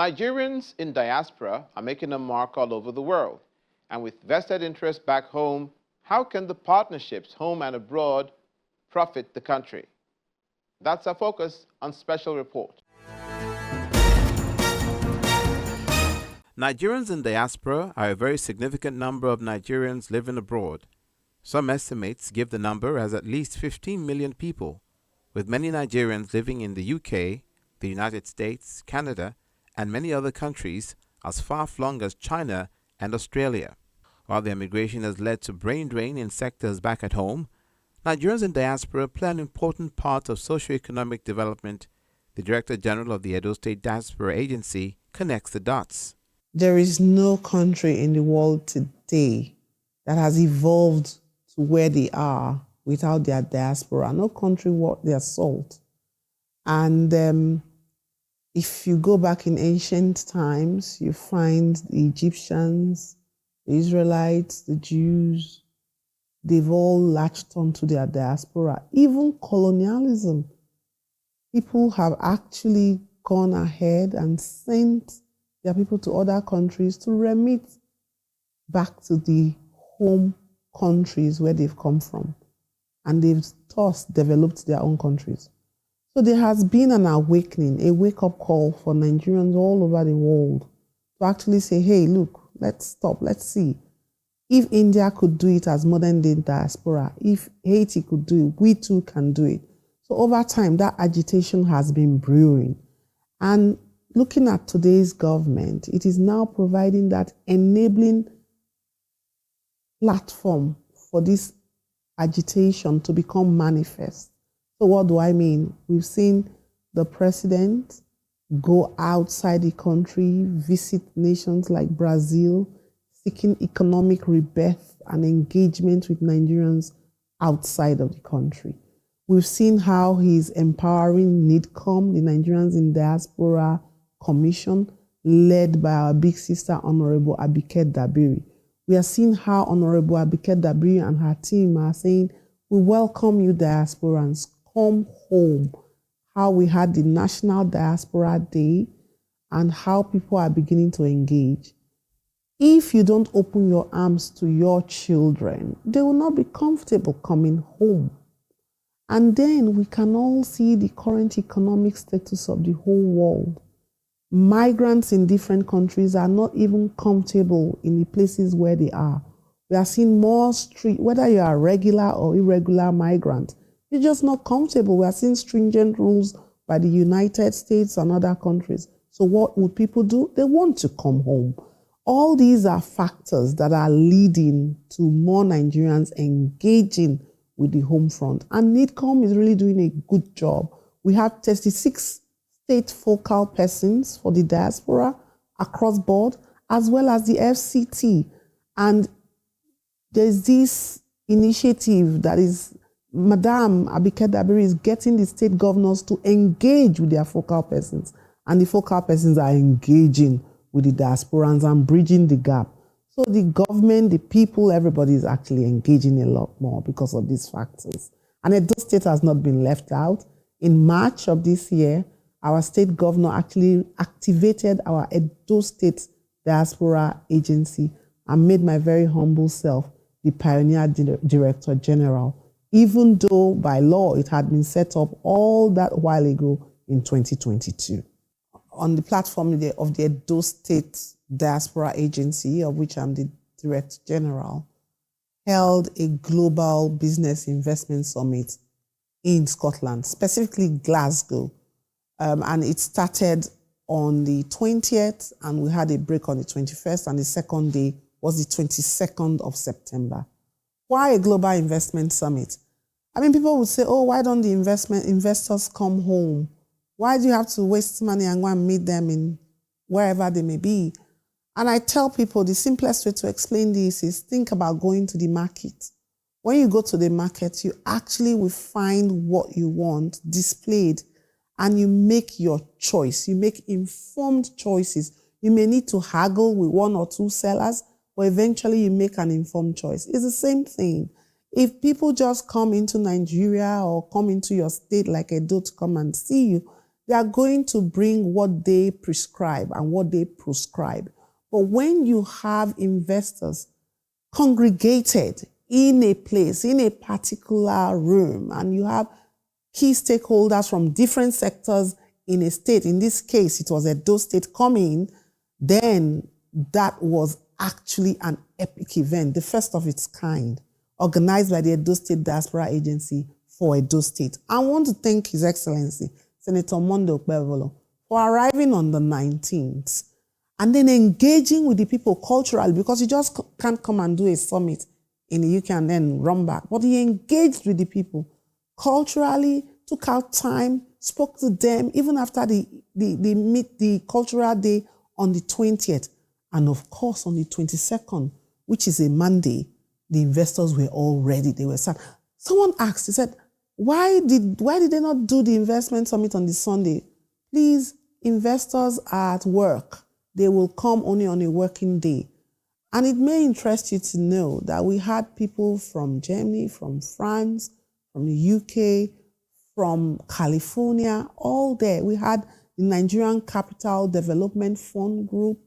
Nigerians in diaspora are making a mark all over the world. And with vested interests back home, how can the partnerships home and abroad profit the country? That's our focus on Special Report. Nigerians in diaspora are a very significant number of Nigerians living abroad. Some estimates give the number as at least 15 million people, with many Nigerians living in the UK, the United States, Canada, and many other countries as far-flung as China and Australia. While the immigration has led to brain drain in sectors back at home, Nigerians in diaspora play an important part of socio-economic development. The Director General of the Edo State Diaspora Agency connects the dots. There is no country in the world today that has evolved to where they are without their diaspora. No country worth their salt. And if you go back in ancient times, you find the Egyptians, the Israelites, the Jews, they've all latched onto their diaspora. Even colonialism, people have actually gone ahead and sent their people to other countries to remit back to the home countries where they've come from. And they've thus developed their own countries. So there has been an awakening, a wake-up call for Nigerians all over the world to actually say, hey, look, let's stop, let's see. If India could do it as modern-day diaspora, if Haiti could do it, we too can do it. So over time, that agitation has been brewing. And looking at today's government, it is now providing that enabling platform for this agitation to become manifest. So what do I mean? We've seen the president go outside the country, visit nations like Brazil, seeking economic rebirth and engagement with Nigerians outside of the country. We've seen how he's empowering NIDCOM, the Nigerians in Diaspora Commission, led by our big sister, Honorable Abike Dabiri. We are seeing how Honorable Abike Dabiri and her team are saying, we welcome you diasporans, come home. How we had the National Diaspora Day and how people are beginning to engage. If you don't open your arms to your children, they will not be comfortable coming home. And then we can all see the current economic status of the whole world. Migrants in different countries are not even comfortable in the places where they are. We are seeing more street, whether you are a regular or irregular migrant, you're just not comfortable. We are seeing stringent rules by the United States and other countries. So what would people do? They want to come home. All these are factors that are leading to more Nigerians engaging with the home front. And NIDCOM is really doing a good job. We have 36 state focal persons for the diaspora across board, as well as the FCT. And there's this initiative that is Madam Abike Dabiri is getting the state governors to engage with their focal persons. And the focal persons are engaging with the diasporans and bridging the gap. So the government, the people, everybody is actually engaging a lot more because of these factors. And Edo State has not been left out. In March of this year, our state governor actually activated our Edo State Diaspora Agency and made my very humble self the Pioneer Director General, even though by law it had been set up all that while ago in 2022. On the platform of the Edo State Diaspora Agency, of which I'm the Director General, held a global business investment summit in Scotland, specifically Glasgow. And it started on the 20th, and we had a break on the 21st, and the second day was the 22nd of September. Why a global investment summit? I mean, people would say, oh, why don't the investors come home? Why do you have to waste money and go and meet them in wherever they may be? And I tell people the simplest way to explain this is think about going to the market. When you go to the market, you actually will find what you want displayed, and you make your choice. You make informed choices. You may need to haggle with one or two sellers, but eventually you make an informed choice. It's the same thing. If people just come into Nigeria or come into your state like Edo to come and see you, They are going to bring what they prescribe and what they proscribe. But when you have investors congregated in a place, in a particular room, and you have key stakeholders from different sectors in a state, in this case, it was Edo State coming, then that was actually an epic event, the first of its kind, organized by the Edo State Diaspora Agency for Edo State. I want to thank His Excellency, Senator Monday Okpebholo, for arriving on the 19th and then engaging with the people culturally, because you just can't come and do a summit in the UK and then run back. But he engaged with the people culturally, took out time, spoke to them, even after the cultural day on the 20th. And of course, on the 22nd, which is a Monday, the investors were all ready. They were sad. Someone asked, he said, why did they not do the investment summit on the Sunday? Please, investors are at work. They will come only on a working day. And it may interest you to know that we had people from Germany, from France, from the UK, from California, all there. We had the Nigerian Capital Development Fund Group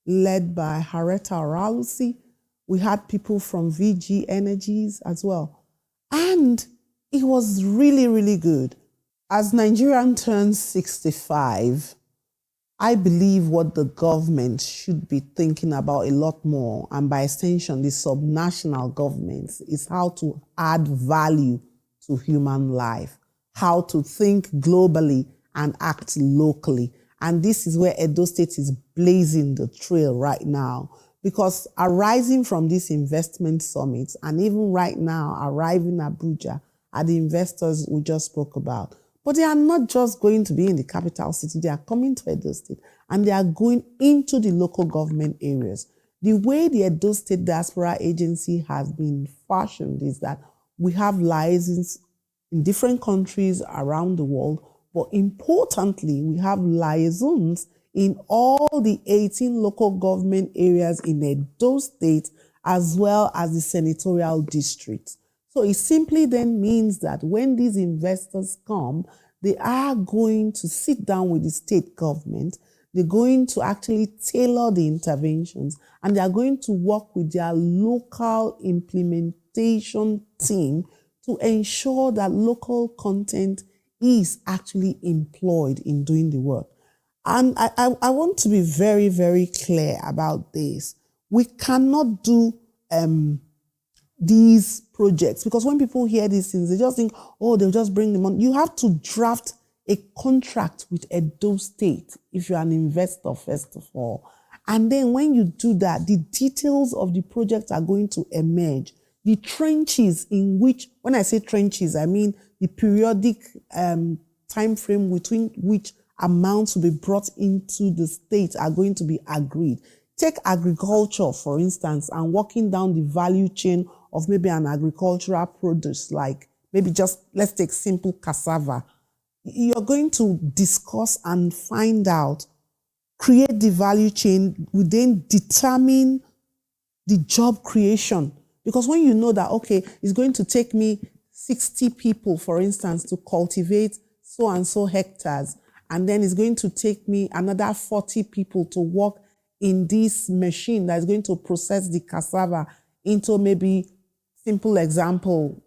led by Hareta Oralusi. We had people from VG Energies as well. And it was really, really good. As Nigerian turns 65, I believe what the government should be thinking about a lot more, and by extension, the subnational governments, is how to add value to human life, how to think globally and act locally. And this is where Edo State is blazing the trail right now, because arising from this investment summit, and even right now arriving Abuja are the investors we just spoke about. But they are not just going to be in the capital city, they are coming to Edo State and they are going into the local government areas. The way the Edo State Diaspora Agency has been fashioned is that we have liaisons in different countries around the world, but importantly, we have liaisons in all the 18 local government areas in Edo State, as well as the senatorial districts. So it simply then means that when these investors come, they are going to sit down with the state government, they're going to actually tailor the interventions, and they are going to work with their local implementation team to ensure that local content is actually employed in doing the work. And I want to be very, very clear about this. We cannot do these projects, because when people hear these things, they just think, oh, they'll just bring them on. You have to draft a contract with Edo State if you're an investor, first of all. And then when you do that, the details of the project are going to emerge. The trenches in which, when I say trenches, I mean the periodic time frame between which amounts will be brought into the state are going to be agreed. Take agriculture, for instance, and walking down the value chain of maybe an agricultural produce, like maybe just, let's take simple cassava. You're going to discuss and find out, create the value chain, we then determine the job creation. Because when you know that, okay, it's going to take me 60 people, for instance, to cultivate so and so hectares, and then it's going to take me another 40 people to work in this machine that is going to process the cassava into, maybe, simple example,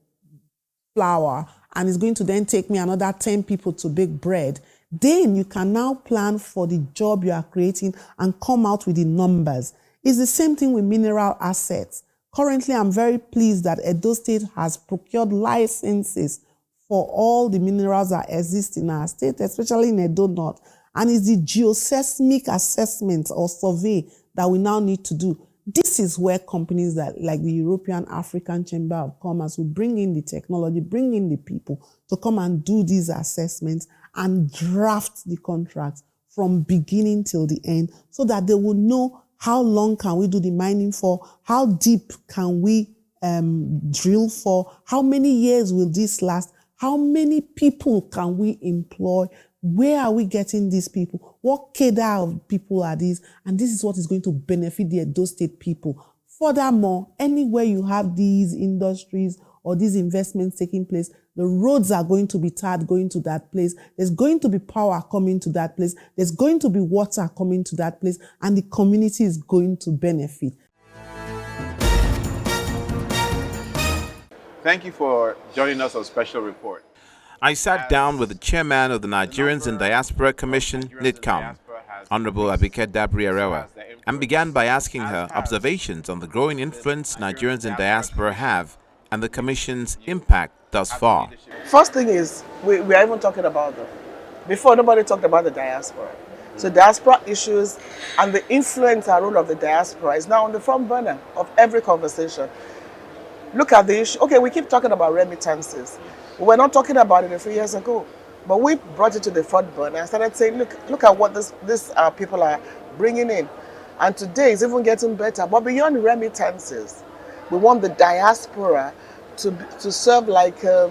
flour, and it's going to then take me another 10 people to bake bread. Then you can now plan for the job you are creating and come out with the numbers. It's the same thing with mineral assets. Currently, I'm very pleased that Edo State has procured licenses for all the minerals that exist in our state, especially in Edo North. And it's the geoseismic assessment or survey that we now need to do. This is where companies that, like the European African Chamber of Commerce, will bring in the technology, bring in the people to come and do these assessments and draft the contracts from beginning till the end, so that they will know how long can we do the mining for, how deep can we drill for, how many years will this last, how many people can we employ, where are we getting these people, what cadre of people are these, and this is what is going to benefit the Edo State people. Furthermore, anywhere you have these industries or these investments taking place, The roads are going to be tarred going to that place. There's going to be power coming to that place. There's going to be water coming to that place, and the community is going to benefit. Thank you for joining us on Special Report. I sat down with the chairman of the Nigerians in Diaspora Commission, NIDCOM, Honorable Abike Dabri-Arewa, and began by asking her observations on the growing influence Nigerians in diaspora have and the Commission's impact thus far. First thing is, we are even talking about them. Before, nobody talked about the diaspora. So diaspora issues and the influence and role of the diaspora is now on the front burner of every conversation. Look at the issue. Okay, we keep talking about remittances. We were not talking about it a few years ago, but we brought it to the front burner and started saying, look at what this people are bringing in. And today it's even getting better. But beyond remittances, we want the diaspora to serve like a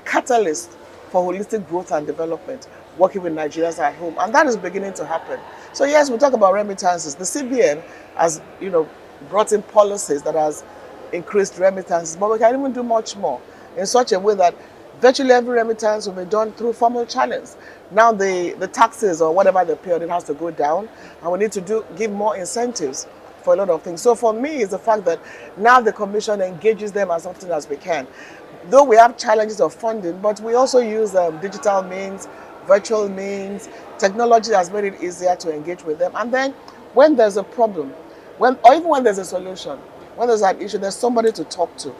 catalyst for holistic growth and development, working with Nigerians at home. And that is beginning to happen. So yes, we talk about remittances. The CBN has, brought in policies that has increased remittances, but we can even do much more in such a way that virtually every remittance will be done through formal channels. Now the taxes or whatever they pay on it has to go down, and we need to give more incentives for a lot of things. So for me, it's the fact that now the Commission engages them as often as we can. Though we have challenges of funding, but we also use digital means, virtual means. Technology has made it easier to engage with them. And then when there's a problem, or even when there's a solution, when there's an issue, there's somebody to talk to.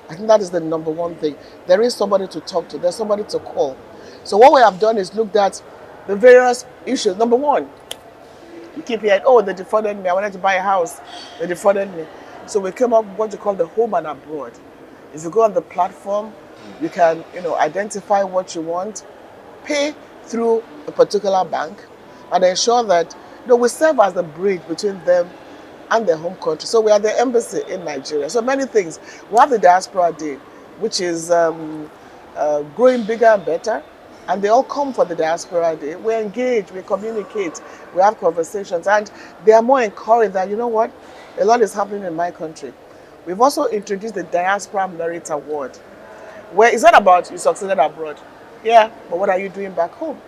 I think that is the number one thing. There is somebody to talk to. There's somebody to call. So what we have done is looked at the various issues. Number one, you keep hearing, oh, they defrauded me. I wanted to buy a house. They defrauded me. So we came up with what you call the home and abroad. If you go on the platform, you can, identify what you want, pay through a particular bank, and ensure that we serve as the bridge between them and their home country. So we are the embassy in Nigeria. So many things. We have the Diaspora Day, which is growing bigger and better. And they all come for the Diaspora Day. We engage, we communicate, we have conversations. And they are more encouraged that, you know what, a lot is happening in my country. We've also introduced the Diaspora Merit Award, where it's not about you succeeded abroad. Yeah, but what are you doing back home?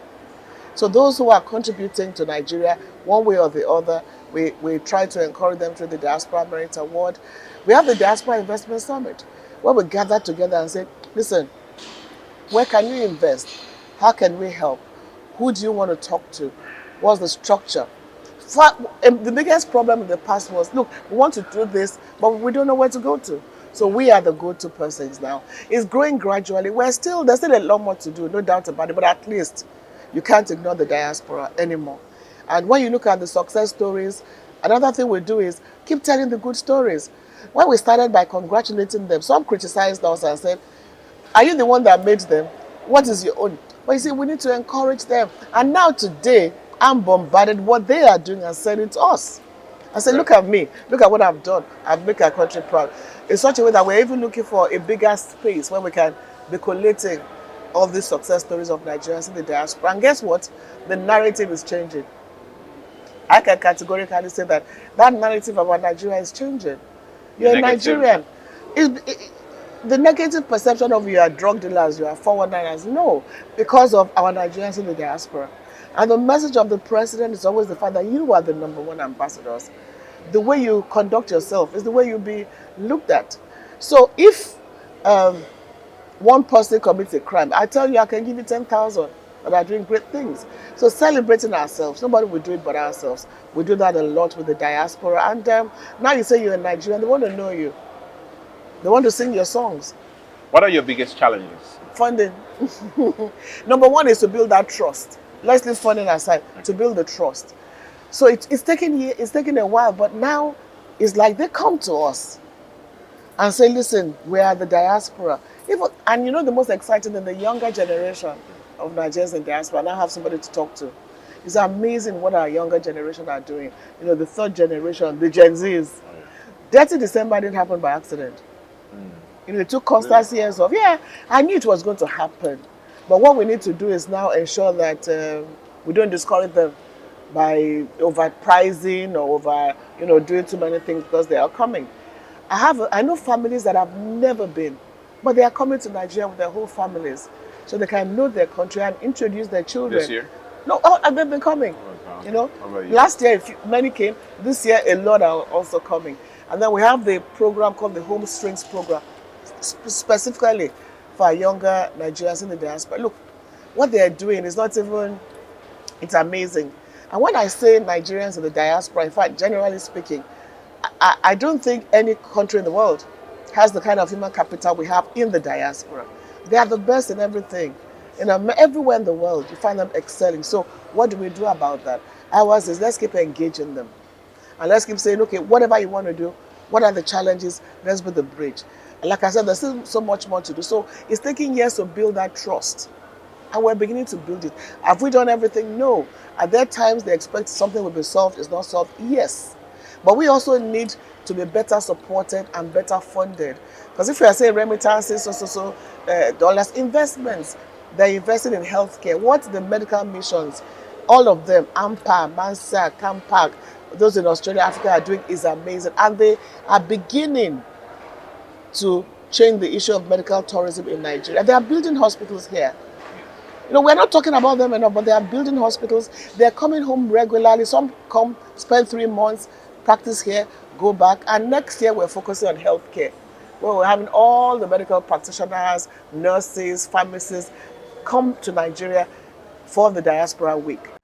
So those who are contributing to Nigeria, one way or the other, we try to encourage them through the Diaspora Merit Award. We have the Diaspora Investment Summit, where we gather together and say, listen, where can you invest? How can we help? Who do you want to talk to? What's the structure? The biggest problem in the past was, look, we want to do this, but we don't know where to go to. So we are the go-to persons now. It's growing gradually. There's still a lot more to do, no doubt about it, but at least you can't ignore the diaspora anymore. And when you look at the success stories, another thing we do is keep telling the good stories. When we started by congratulating them, some criticized us and said, are you the one that made them? What is your own? But you see, we need to encourage them. And now today, I'm bombarded what they are doing and sending to us. I said, look at me. Look at what I've done. I've made our country proud. In such a way that we're even looking for a bigger space where we can be collating all these success stories of Nigerians in the diaspora. And guess what? The narrative is changing. I can categorically say that narrative about Nigeria is changing. You're a Nigerian. The negative perception of you are drug dealers, you are 419ers. No, because of our Nigerians in the diaspora. And the message of the president is always the fact that you are the number one ambassadors. The way you conduct yourself is the way you'll be looked at. So if one person commits a crime, I tell you, I can give you 10,000 that are doing great things. So celebrating ourselves, nobody will do it but ourselves. We do that a lot with the diaspora. And now you say you're a Nigerian, they want to know you. They want to sing your songs. What are your biggest challenges? Funding. Number one is to build that trust. Let's leave funding aside, to build the trust. So it's taking a while, but now it's like they come to us and say, listen, we are the diaspora. And the most exciting thing, the younger generation of Nigerians in diaspora now have somebody to talk to. It's amazing what our younger generation are doing. The third generation, the Gen Zs. 30 December didn't happen by accident. It took constant years of, I knew it was going to happen. But what we need to do is now ensure that we don't discourage them by overpricing or doing too many things because they are coming. I know families that have never been But they are coming to Nigeria with their whole families, so they can know their country and introduce their children. This year? No, they've been coming. Okay. You know, How about you? last year many came. This year, a lot are also coming. And then we have the program called the Home Strings Program, specifically for our younger Nigerians in the diaspora. Look, what they are doing is not even, it's amazing. And when I say Nigerians in the diaspora, in fact, generally speaking, I don't think any country in the world has the kind of human capital we have in the diaspora. They are the best in everything. Everywhere in the world, you find them excelling. So what do we do about that? Ours is, let's keep engaging them. And let's keep saying, okay, whatever you want to do, what are the challenges? Let's build the bridge. And like I said, there's still so much more to do. So it's taking years to build that trust. And we're beginning to build it. Have we done everything? No. Are there times they expect something will be solved, it's not solved? Yes. But we also need to be better supported and better funded. Because if you are saying remittances, dollars, investments, they're investing in healthcare. What the medical missions, all of them, AMPA, MANSA, CAMPAC, those in Australia, Africa are doing is amazing. And they are beginning to change the issue of medical tourism in Nigeria. They are building hospitals here. We're not talking about them enough, but they are building hospitals. They're coming home regularly. Some come, spend 3 months, practice here, go back. And next year, we're focusing on healthcare, where we're having all the medical practitioners, nurses, pharmacists come to Nigeria for the Diaspora Week.